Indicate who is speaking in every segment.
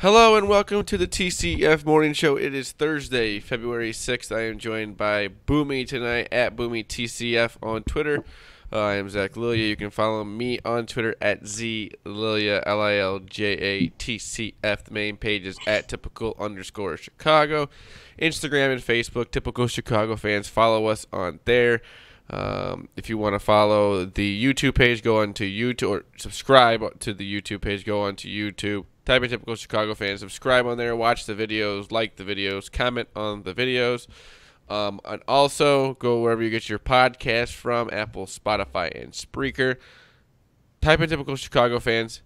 Speaker 1: Hello and welcome to the TCF Morning Show. It is Thursday, February 6th. I am joined by Boomy tonight at BoomyTCF on Twitter. I am Zach Lilia. You can follow me on Twitter at ZLilia, LILJATCF. The main page is at typical_Chicago. Instagram and Facebook, Typical Chicago Fans. Follow us on there. If you want to follow the YouTube page, go on to YouTube, or subscribe to the YouTube page, go on to YouTube. Type in Typical Chicago Fans, subscribe on there, watch the videos, like the videos, comment on the videos. And also, go wherever you get your podcast from, Apple, Spotify, and Spreaker. Type in Typical Chicago Fans,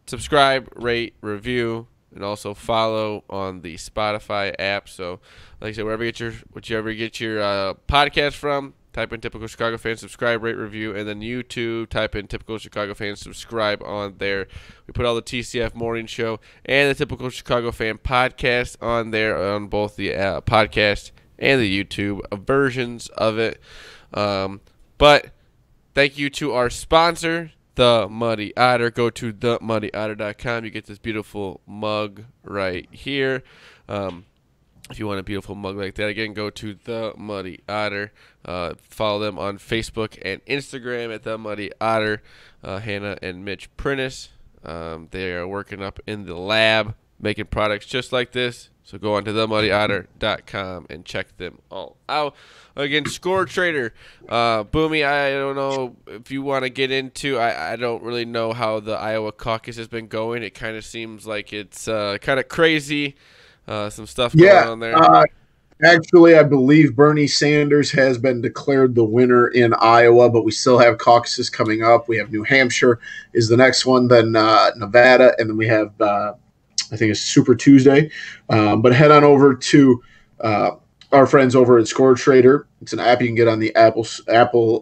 Speaker 1: subscribe, rate, review, and also follow on the Spotify app. So, like I said, whichever you get your podcast from, type in Typical Chicago Fans, subscribe, rate, review, and then YouTube, type in Typical Chicago Fans, subscribe on there. We put all the TCF Morning Show and the Typical Chicago Fan podcast on there, on both the podcast and the YouTube versions of it. But thank you to our sponsor, The Muddy Otter. Go to themuddyotter.com. You get this beautiful mug right here. If you want a beautiful mug like that, again, go to The Muddy Otter. Follow them on Facebook and Instagram at The Muddy Otter. Hannah and Mitch Prentice. They are working up in the lab, making products just like this. So go on to themuddyotter.com and check them all out. Again, Score Trader. Boomy, I don't know if you want to get into, I don't really know how the Iowa caucus has been going. It kind of seems like it's kind of crazy. Some stuff going on there.
Speaker 2: Actually, I believe Bernie Sanders has been declared the winner in Iowa, but we still have caucuses coming up. We have New Hampshire is the next one, then Nevada, and then we have, I think it's Super Tuesday. But head on over to our friends over at Score Trader. It's an app you can get on the Apple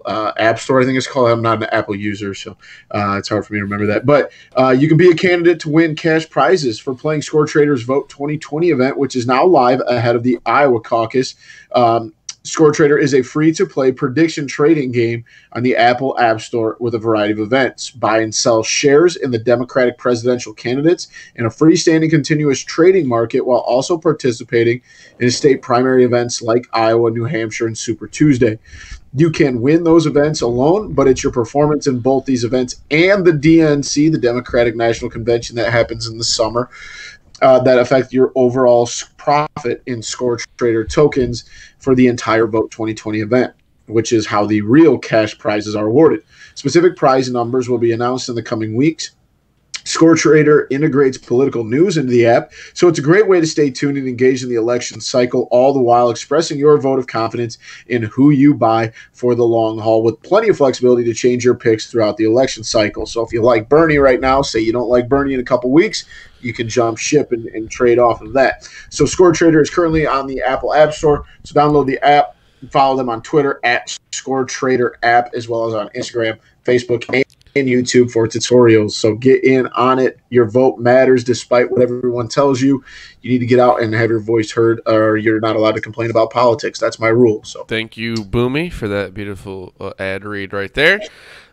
Speaker 2: App Store, I think it's called. I'm not an Apple user, so it's hard for me to remember that. But you can be a candidate to win cash prizes for playing Score Trader's Vote 2020 event, which is now live ahead of the Iowa caucus. Score Trader is a free-to-play prediction trading game on the Apple App Store with a variety of events. Buy and sell shares in the Democratic presidential candidates in a freestanding continuous trading market while also participating in state primary events like Iowa, New Hampshire, and Super Tuesday. You can win those events alone, but it's your performance in both these events and the DNC, the Democratic National Convention that happens in the summer, that affect your overall profit in Score Trader tokens for the entire Vote 2020 event, which is how the real cash prizes are awarded. Specific prize numbers will be announced in the coming weeks. Score Trader integrates political news into the app, so it's a great way to stay tuned and engaged in the election cycle, all the while expressing your vote of confidence in who you buy for the long haul, with plenty of flexibility to change your picks throughout the election cycle. So if you like Bernie right now, say you don't like Bernie in a couple weeks, you can jump ship and trade off of that. So Score Trader is currently on the Apple App Store, so download the app, follow them on Twitter at Score Trader app, as well as on Instagram, Facebook, and YouTube for tutorials. So get in on it. Your vote matters despite what everyone tells you. You need to get out and have your voice heard, or you're not allowed to complain about politics. That's my rule. So
Speaker 1: thank you, Boomy, for that beautiful ad read right there.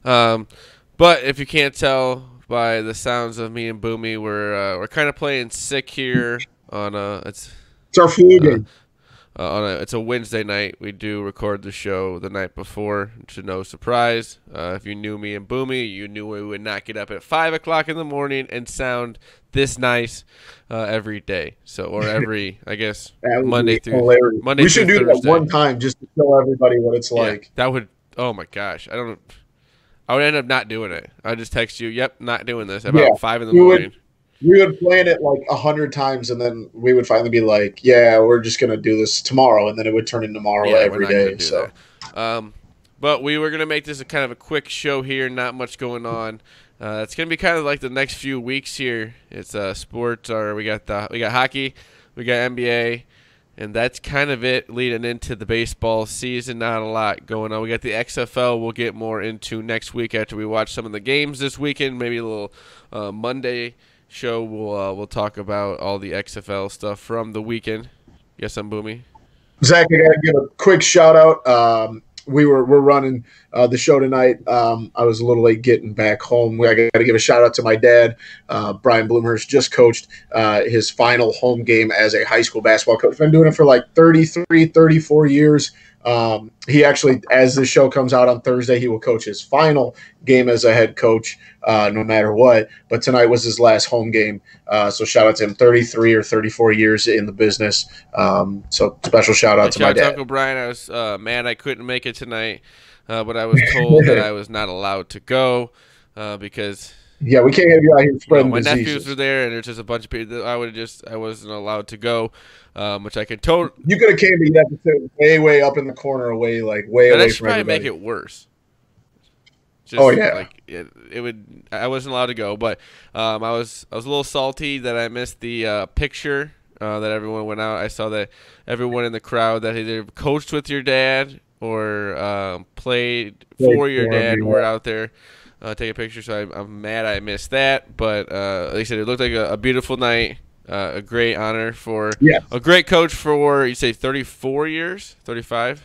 Speaker 1: But if you can't tell by the sounds of me and Boomy, we're kind of playing sick here on it's
Speaker 2: our flu game.
Speaker 1: It's a Wednesday night. We do record the show the night before, to no surprise. If you knew me and Boomy, you knew we would not get up at 5 o'clock in the morning and sound this nice every day. So, or every, I guess, Monday through Monday.
Speaker 2: We should do that one time just to show everybody what it's like.
Speaker 1: That would. Oh my gosh, I would end up not doing it. I'd just text you, "Yep, not doing this." About 5 in the morning.
Speaker 2: We would plan it like 100 times, and then we would finally be like, "Yeah, we're just gonna do this tomorrow," and then it would turn into tomorrow every day. So,
Speaker 1: but we were gonna make this a kind of a quick show here. Not much going on. It's gonna be kind of like the next few weeks here. It's sports, or we got hockey, we got NBA, and that's kind of it leading into the baseball season. Not a lot going on. We got the XFL. We'll get more into next week after we watch some of the games this weekend. Maybe a little Monday show. We'll talk about all the XFL stuff from the weekend. Yes, I'm Boomy.
Speaker 2: Zach, I got to give a quick shout out. we're running the show tonight. I was a little late getting back home. I got to give a shout out to my dad. Brian Bloomhurst just coached his final home game as a high school basketball coach. Been doing it for like 33, 34 years. He actually, as the show comes out on Thursday, he will coach his final game as a head coach, no matter what. But tonight was his last home game. So shout out to him, 33 or 34 years in the business. So special shout out to my dad.
Speaker 1: Uncle Brian, I was mad I couldn't make it tonight, but I was told that I was not allowed to go because
Speaker 2: yeah, we can't have you out here spreading
Speaker 1: my
Speaker 2: diseases.
Speaker 1: nephews were there, and there's just a bunch of people. I wasn't allowed to go, which I could totally.
Speaker 2: You could have came, but you had to sit way up in the corner, way away from everybody.
Speaker 1: That should probably make it worse. Just,
Speaker 2: oh yeah,
Speaker 1: like it would. I wasn't allowed to go, but I was a little salty that I missed the picture that everyone went out. I saw that everyone in the crowd that either coached with your dad or played for your dad were out there. Take a picture, so I'm mad I missed that. But like I said, it looked like a beautiful night, a great honor for a great coach for, you say 34 years, 35?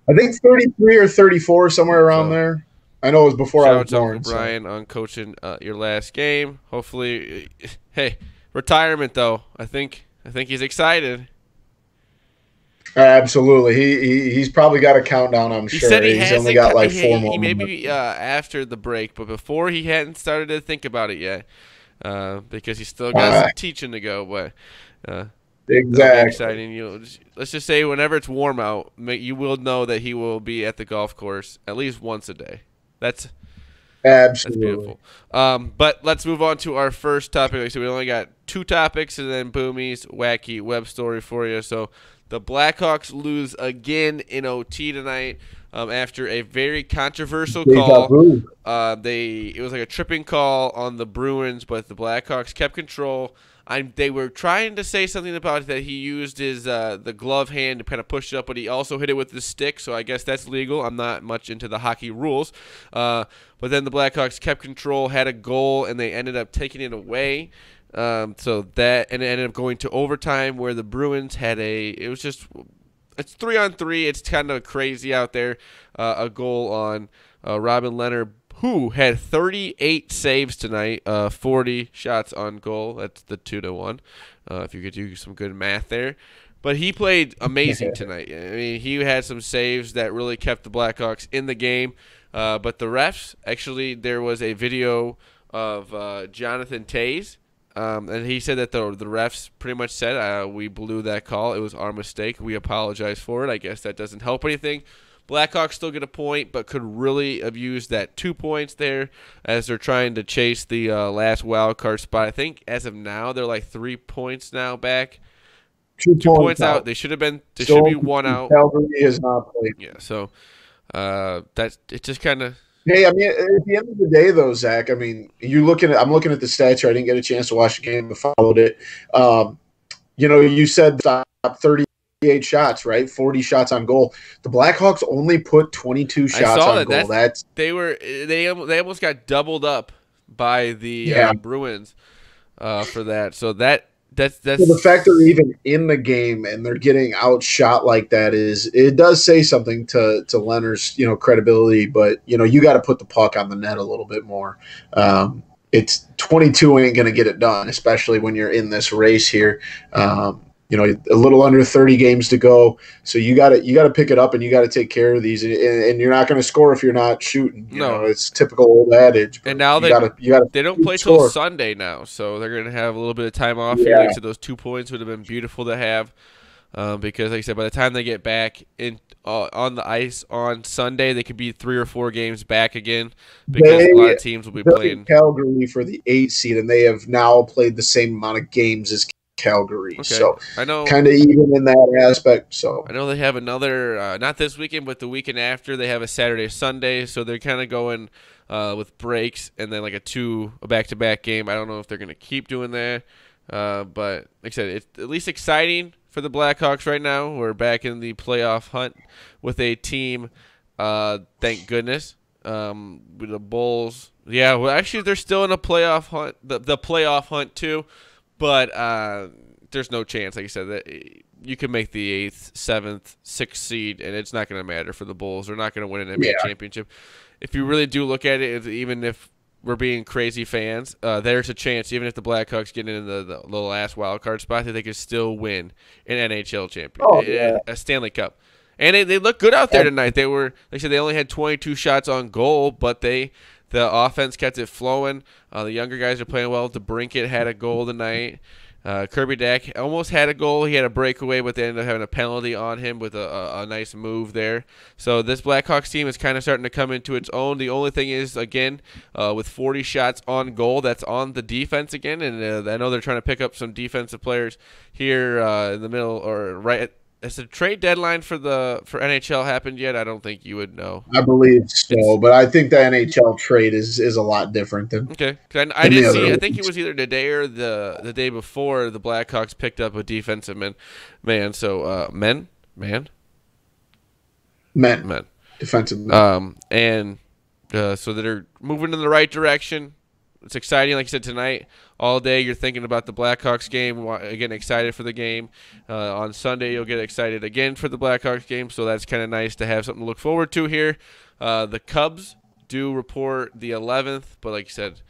Speaker 2: I think 33 or 34, somewhere around there. I know it was before I was born.
Speaker 1: Uncle Brian on coaching your last game. Hopefully, hey, retirement though. I think he's excited.
Speaker 2: Absolutely, he's probably got a countdown. I'm sure.
Speaker 1: He said
Speaker 2: he's only got like 4 more.
Speaker 1: He maybe after the break, but before he hadn't started to think about it yet, because he's still got some teaching to go. But
Speaker 2: exactly
Speaker 1: exciting. Let's just say whenever it's warm out, you will know that he will be at the golf course at least once a day. That's
Speaker 2: absolutely
Speaker 1: beautiful. But let's move on to our first topic. So we only got 2 topics, and then Boomy's wacky web story for you. So. The Blackhawks lose again in OT tonight after a very controversial call. It was like a tripping call on the Bruins, but the Blackhawks kept control. They were trying to say something about it, that he used his the glove hand to kind of push it up, but he also hit it with the stick, so I guess that's legal. I'm not much into the hockey rules. But then the Blackhawks kept control, had a goal, and they ended up taking it away. So that, and it ended up going to overtime where the Bruins had it's 3-on-3. It's kind of crazy out there. A goal on Robin Leonard, who had 38 saves tonight, 40 shots on goal. That's the 2-1. If you could do some good math there. But he played amazing tonight. I mean, he had some saves that really kept the Blackhawks in the game. But the refs, actually, there was a video of Jonathan Toews. And he said that the refs pretty much said, we blew that call. It was our mistake. We apologize for it. I guess that doesn't help anything. Blackhawks still get a point, but could really have used that 2 points there as they're trying to chase the last wild card spot. I think as of now, they're like 3 points now back.
Speaker 2: 2
Speaker 1: points out. They should have been. They should be 1 out.
Speaker 2: Calgary has not played.
Speaker 1: Yeah, so that's it. Just kind of.
Speaker 2: Hey, I mean, at the end of the day, though, Zach, I mean, I'm looking at the stats here. I didn't get a chance to watch the game, but followed it. You said stop 38 shots, right? 40 shots on goal. The Blackhawks only put 22 shots on goal.
Speaker 1: They almost got doubled up by the Bruins for that. So that's
Speaker 2: so the fact they're even in the game and they're getting outshot like that it does say something to Leonard's credibility, but you got to put the puck on the net a little bit more. It's 22 ain't going to get it done, especially when you're in this race here. A little under 30 games to go, so you got to pick it up and you got to take care of these, and you're not going to score if you're not shooting. You know, it's typical old adage.
Speaker 1: And now they don't play till Sunday now, so they're going to have a little bit of time off. Yeah. Like I said, those 2 points would have been beautiful to have, because like I said, by the time they get back in on the ice on Sunday, they could be 3 or 4 games back again, because a lot of teams will be playing
Speaker 2: Calgary for the 8th seed, and they have now played the same amount of games as Calgary. Okay. So I know kind of even in that aspect. So
Speaker 1: I know they have another not this weekend, but the weekend after, they have a Saturday Sunday, so they're kind of going with breaks and then like a back-to-back game. I don't know if they're going to keep doing that, but like I said, it's at least exciting for the Blackhawks right now. We're back in the playoff hunt with a team, thank goodness. With the Bulls, well, actually they're still in a playoff hunt, the playoff hunt too. But there's no chance, like I said, that you can make the 8th, 7th, 6th seed, and it's not going to matter for the Bulls. They're not going to win an NBA championship. If you really do look at it, even if we're being crazy fans, there's a chance, even if the Blackhawks get in the last wild card spot, that they could still win an NHL championship, a Stanley Cup. And they look good out there tonight. They were, like I said, they only had 22 shots on goal, but the offense kept it flowing. The younger guys are playing well. DeBrincat had a goal tonight. Kirby Dack almost had a goal. He had a breakaway, but they ended up having a penalty on him with a nice move there. So this Blackhawks team is kind of starting to come into its own. The only thing is, again, with 40 shots on goal, that's on the defense again. And I know they're trying to pick up some defensive players here in the middle or right at. Has the trade deadline for NHL happened yet? I don't think you would know.
Speaker 2: I believe so, but I think the NHL trade is a lot different than.
Speaker 1: Okay, I did see. I think it was either today or the day before the Blackhawks picked up a defensive man. So men,
Speaker 2: defensive men.
Speaker 1: And so they're moving in the right direction. It's exciting, like I said, tonight. All day you're thinking about the Blackhawks game, getting excited for the game. On Sunday you'll get excited again for the Blackhawks game, so that's kind of nice to have something to look forward to here. The Cubs do report the 11th, but like you said,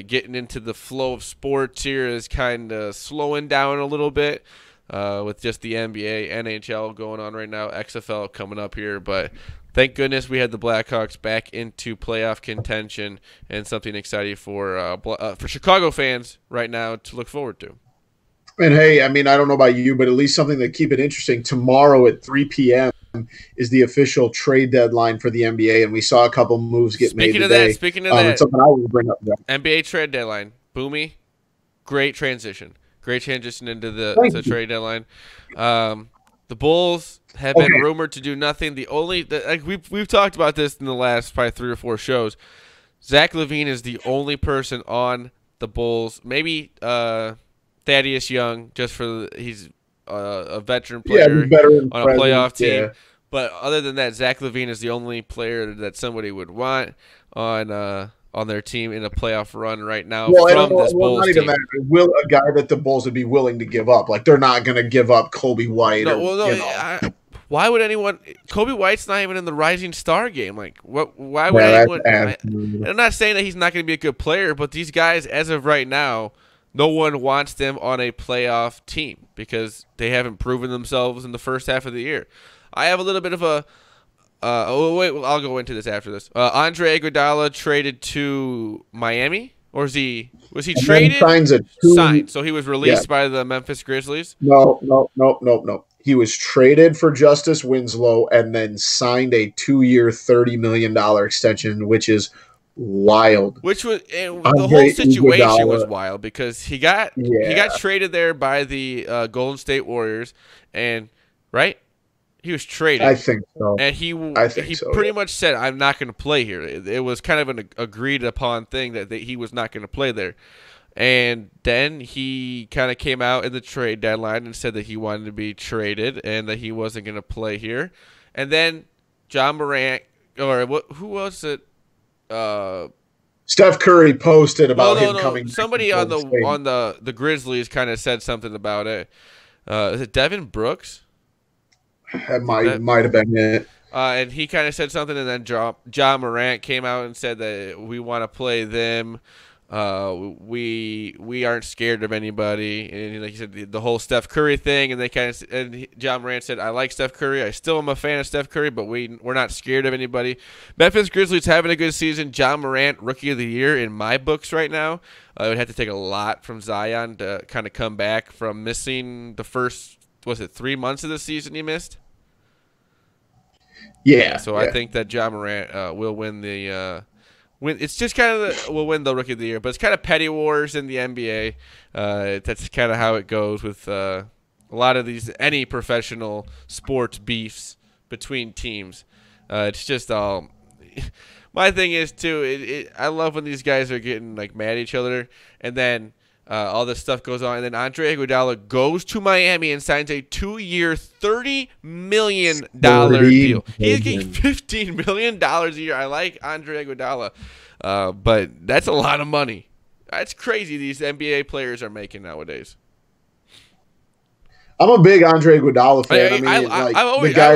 Speaker 1: getting into the flow of sports here is kind of slowing down a little bit with just the NBA, NHL going on right now, XFL coming up here, but thank goodness we had the Blackhawks back into playoff contention and something exciting for Chicago fans right now to look forward to.
Speaker 2: And hey, I mean, I don't know about you, but at least something that keep it interesting. Tomorrow at 3 p.m. is the official trade deadline for the NBA, and we saw a couple moves get made today.
Speaker 1: Speaking of that,
Speaker 2: it's something I will bring up.
Speaker 1: NBA trade deadline, Boomy, great transition into the trade deadline. The Bulls have been rumored to do nothing. We've talked about this in the last probably 3 or 4 shows. Zach Lavine is the only person on the Bulls. Maybe Thaddeus Young, just for he's a veteran player on a playoff team. Yeah. But other than that, Zach Lavine is the only player that somebody would want on their team in a playoff run right now from this Bulls team.
Speaker 2: Will a guy that the Bulls would be willing to give up? Like, they're not going to give up Kobe White.
Speaker 1: Why would anyone? Kobe White's not even in the Rising Star game. Like, what? Why would anyone? I'm not saying that he's not going to be a good player, but these guys, as of right now, no one wants them on a playoff team because they haven't proven themselves in the first half of the year. I have a little bit of a. I'll go into this after this. Andre Iguodala traded to Miami, or was he traded? Signed. So he was released by the Memphis Grizzlies.
Speaker 2: No. He was traded for Justice Winslow and then signed a 2-year, $30 million extension, which is wild.
Speaker 1: The whole situation was wild because he got traded there by the Golden State Warriors, and right. He was traded.
Speaker 2: I think so.
Speaker 1: And he pretty much said, I'm not going to play here. It was kind of an agreed upon thing that he was not going to play there. And then he kind of came out in the trade deadline and said that he wanted to be traded and that he wasn't going to play here. And then John Morant, who was it?
Speaker 2: Steph Curry posted about him coming.
Speaker 1: Somebody on the Grizzlies kind of said something about it. Is it Devin Brooks?
Speaker 2: That might have been it.
Speaker 1: And he kind of said something, and then John Morant came out and said that we want to play them. We aren't scared of anybody, and like he said, the whole Steph Curry thing, and John Morant said, I like Steph Curry. I still am a fan of Steph Curry, but we're not scared of anybody. Memphis Grizzlies having a good season. John Morant, Rookie of the Year in my books right now. It would have to take a lot from Zion to kind of come back from missing the first, 3 months of the season he missed?
Speaker 2: Yeah.
Speaker 1: So I think that John Morant will win the it's just kind of will win the Rookie of the Year, but it's kind of petty wars in the NBA. That's kind of how it goes with a lot of any professional sports beefs between teams. It's just all. My thing is too. I love when these guys are getting like mad at each other, and then all this stuff goes on, and then Andre Iguodala goes to Miami and signs a 2-year, $30 million deal. He's getting $15 million a year. I like Andre Iguodala, but that's a lot of money. That's crazy these NBA players are making nowadays.
Speaker 2: I'm a big Andre Iguodala fan.
Speaker 1: I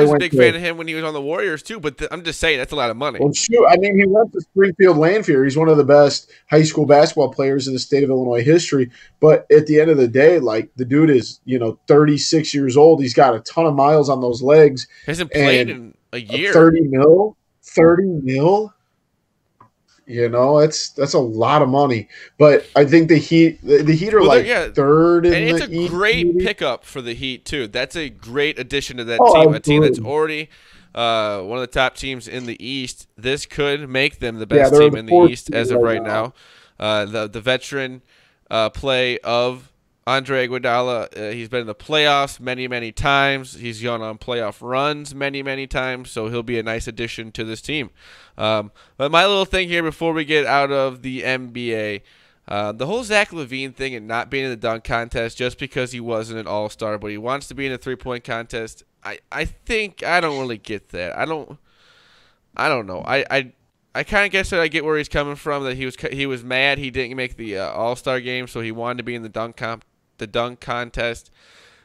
Speaker 1: was a big fan of him when he was on the Warriors too. But I'm just saying that's a lot of money.
Speaker 2: Well, shoot, I mean, he went to Springfield Landfair. He's one of the best high school basketball players in the state of Illinois history. But at the end of the day, like the dude is, 36 years old. He's got a ton of miles on those legs.
Speaker 1: Hasn't played in a year.
Speaker 2: 30 mil. That's a lot of money. But I think the Heat are third in the East.
Speaker 1: And it's a great pickup for the Heat too. That's a great addition to that team. A team that's already one of the top teams in the East. This could make them the best team in the East as of right now. The veteran play of Andre Iguodala, he's been in the playoffs many, many times. He's gone on playoff runs many, many times, so he'll be a nice addition to this team. But my little thing here before we get out of the NBA, the whole Zach Lavine thing and not being in the dunk contest just because he wasn't an all-star, but he wants to be in a three-point contest, I think I don't really get that. I don't know. I kind of guess that I get where he's coming from, that he was mad he didn't make the all-star game, so he wanted to be in the dunk contest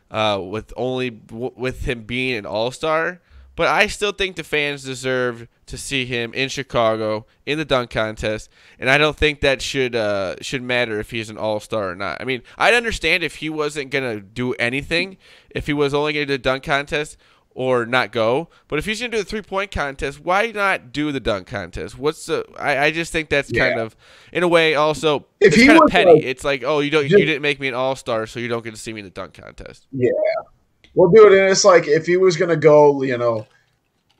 Speaker 1: with him being an all-star. But I still think the fans deserve to see him in Chicago in the dunk contest, and I don't think that should matter if he's an all-star or not. I mean, I'd understand if he wasn't going to do anything, if he was only going to do the dunk contest or not go. But if he's going to do the three-point contest, why not do the dunk contest? I just think that's kind of, in a way, also, it's kind of petty. It's like, oh, you didn't make me an all-star, so you don't get to see me in the dunk contest.
Speaker 2: Yeah. Well, dude, and it's like if he was going to go,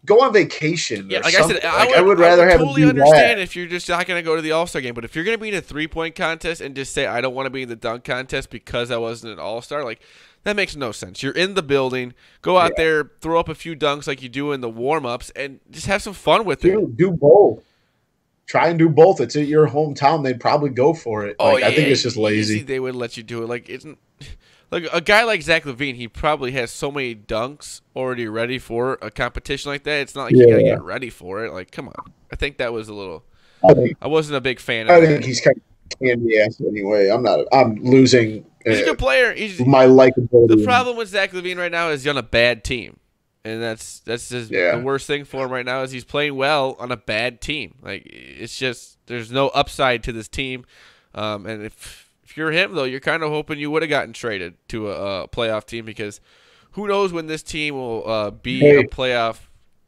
Speaker 2: go on vacation.
Speaker 1: Yeah, like something. I said, I would rather have totally understand if you're just not going to go to the All-Star game. But if you're going to be in a three-point contest and just say, I don't want to be in the dunk contest because I wasn't an All-Star, like, that makes no sense. You're in the building. Go out there, throw up a few dunks like you do in the warm-ups, and just have some fun with it.
Speaker 2: Do both. Try and do both. It's at your hometown. They'd probably go for it. I think it's just lazy.
Speaker 1: Easy they would let you do it. Like, a guy like Zach Lavine, he probably has so many dunks already ready for a competition like that. It's not like you got to get ready for it. Like, come on. I think that was a little – I wasn't a big fan of that.
Speaker 2: I think he's kind of candy-ass anyway. I'm losing –
Speaker 1: he's a good player.
Speaker 2: My likability.
Speaker 1: The problem with Zach Lavine right now is he's on a bad team, and that's just the worst thing for him right now is he's playing well on a bad team. Like it's just there's no upside to this team, and if you're him though, you're kind of hoping you would have gotten traded to a playoff team because who knows when this team will be a playoff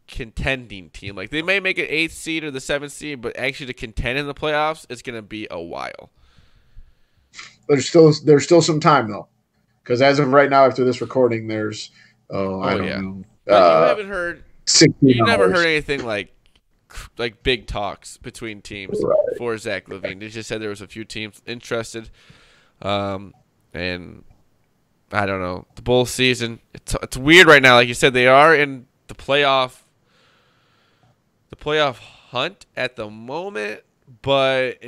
Speaker 1: contending team. Like they may make an 8th seed or the 7th seed, but actually to contend in the playoffs, it's going to be a while.
Speaker 2: There's still some time though, because as of right now, after this recording, there's I don't know.
Speaker 1: You haven't heard. You never heard anything like big talks between teams for Zach Lavine. They just said there was a few teams interested, and I don't know. The Bulls season it's weird right now. Like you said, they are in the playoff hunt at the moment, but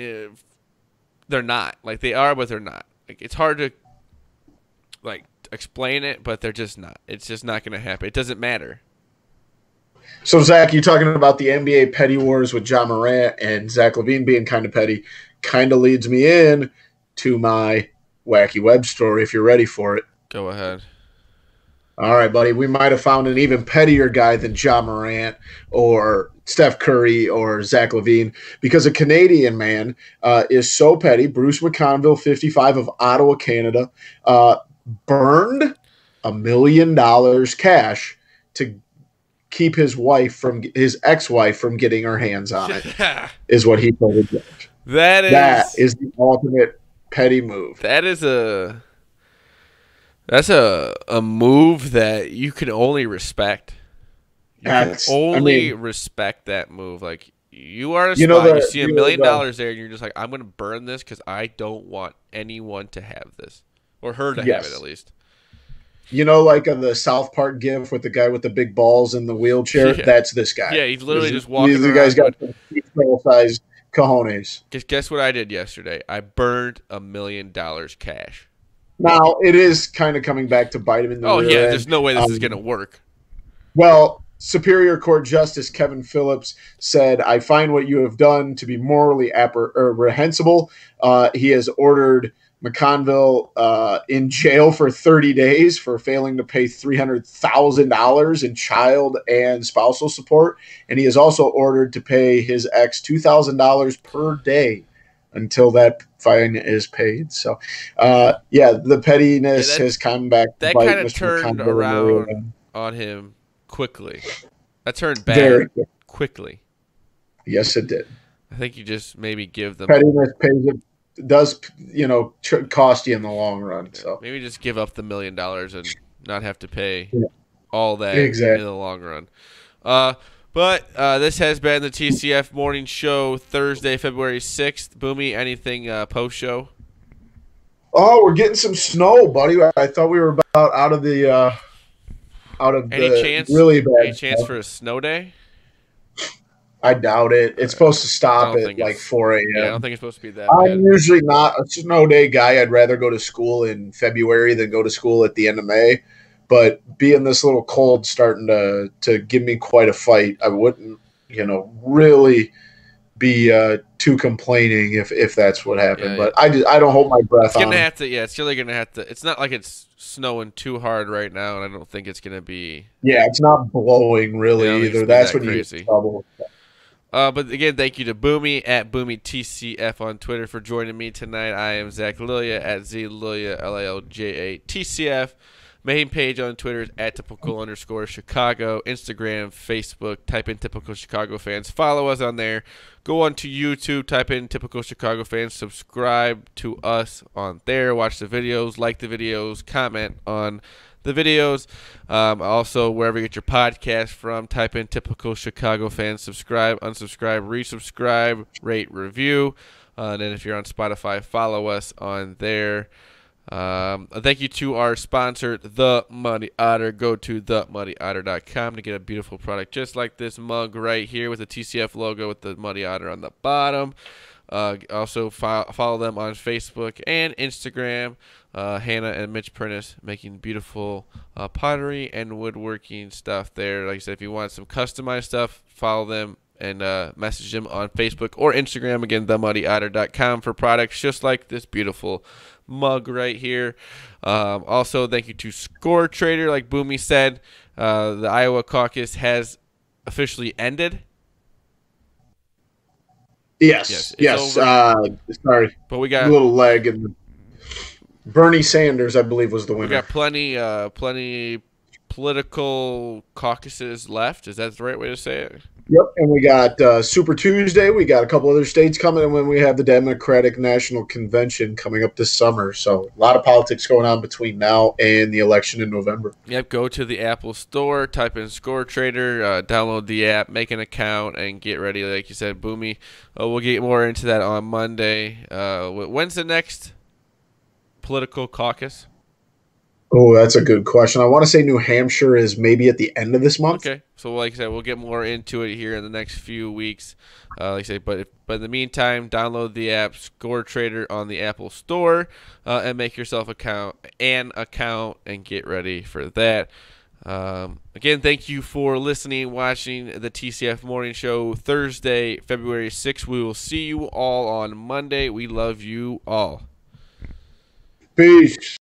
Speaker 1: they're not. Like they are, but they're not. Like it's hard to explain it, but they're just not. It's just not going to happen. It doesn't matter.
Speaker 2: So Zach, you talking about the NBA petty wars with Ja Morant and Zach Lavine being kind of petty, kind of leads me in to my wacky web story. If you're ready for it,
Speaker 1: go ahead.
Speaker 2: All right, buddy. We might have found an even pettier guy than Ja Morant or Steph Curry or Zach Lavine because a Canadian man is so petty. Bruce McConville, 55 of Ottawa, Canada, burned $1 million cash to keep his ex-wife from getting her hands on it. Is what he told the judge. That is the ultimate petty move.
Speaker 1: That's a move that you can only respect. You can only respect that move. Like you are a spot, you see $1 million there, and you're just like, I'm going to burn this because I don't want anyone to have this or her to have it at least.
Speaker 2: Like on the South Park gif with the guy with the big balls in the wheelchair. Yeah. That's this guy.
Speaker 1: Yeah, he's literally just walking around.
Speaker 2: The guy's got full-size cojones.
Speaker 1: Guess what I did yesterday? I burned $1 million cash.
Speaker 2: Now, it is kind of coming back to bite him in the rear end.
Speaker 1: There's no way this is going to work.
Speaker 2: Well, Superior Court Justice Kevin Phillips said, "I find what you have done to be morally reprehensible." He has ordered McConville in jail for 30 days for failing to pay $300,000 in child and spousal support. And he is also ordered to pay his ex $2,000 per day until that fine is paid. So, the pettiness has come back.
Speaker 1: That kind of turned around on him quickly. That turned bad
Speaker 2: very
Speaker 1: quickly.
Speaker 2: Yes, it did.
Speaker 1: I think you just maybe give them
Speaker 2: pettiness pays it. Does cost you in the long run? So
Speaker 1: maybe just give up the $1 million and not have to pay all that in the long run. But this has been the TCF Morning Show, Thursday, February 6th. Boomy, anything post show?
Speaker 2: Oh, we're getting some snow, buddy. I thought we were about out of the really bad.
Speaker 1: Any chance for a snow day?
Speaker 2: I doubt it. It's supposed to stop at like 4 a.m.
Speaker 1: Yeah, I don't think it's supposed to be that
Speaker 2: I'm usually not a snow day guy. I'd rather go to school in February than go to school at the end of May. But being this little cold starting to give me quite a fight, I wouldn't, really be too complaining if that's what happened. But I don't hold my breath on it.
Speaker 1: It's really going to have to. It's not like it's snowing too hard right now, and I don't think it's going to be.
Speaker 2: Yeah, it's not blowing really either. That's when you get in trouble.
Speaker 1: But again, thank you to Boomy at BoomyTCF on Twitter for joining me tonight. I am Zach Lilia at ZLilia, LILJA TCF. Main page on Twitter is at @typical_Chicago. Instagram, Facebook, type in Typical Chicago Fans. Follow us on there. Go on to YouTube, type in Typical Chicago Fans. Subscribe to us on there. Watch the videos, like the videos, comment on the videos. Also, wherever you get your podcast from, type in Typical Chicago Fans. Subscribe, unsubscribe, resubscribe, rate, review. And then if you're on Spotify, follow us on there. Thank you to our sponsor, The Muddy Otter. Go to themuddy.otter.com to get a beautiful product just like this mug right here with the TCF logo with the Muddy Otter on the bottom. Also follow them on Facebook and Instagram. Hannah and Mitch Prentice making beautiful pottery and woodworking stuff there. Like I said, if you want some customized stuff, follow them and message them on Facebook or Instagram. Again, themuddy.otter.com for products just like this beautiful mug right here. Also, thank you to Score Trader. Like Boomy said, the Iowa caucus has officially ended.
Speaker 2: Yes. Sorry,
Speaker 1: but we got
Speaker 2: a little leg, and Bernie Sanders, I believe, was the winner.
Speaker 1: We got plenty political caucuses left. Is that the right way to say it?
Speaker 2: Yep, and we got Super Tuesday. We got a couple other states coming, and when we have the Democratic National Convention coming up this summer. So a lot of politics going on between now and the election in November.
Speaker 1: Yep, go to the Apple Store, type in Score Trader, download the app, make an account, and get ready. Like you said, Boomy, we'll get more into that on Monday. When's the next political caucus?
Speaker 2: Oh, that's a good question. I want to say New Hampshire is maybe at the end of this month.
Speaker 1: Okay, so like I said, we'll get more into it here in the next few weeks. Like I say, but in the meantime, download the app Score Trader on the Apple Store and make yourself an account and get ready for that. Again, thank you for listening, watching the TCF Morning Show Thursday, February 6th. We will see you all on Monday. We love you all.
Speaker 2: Peace.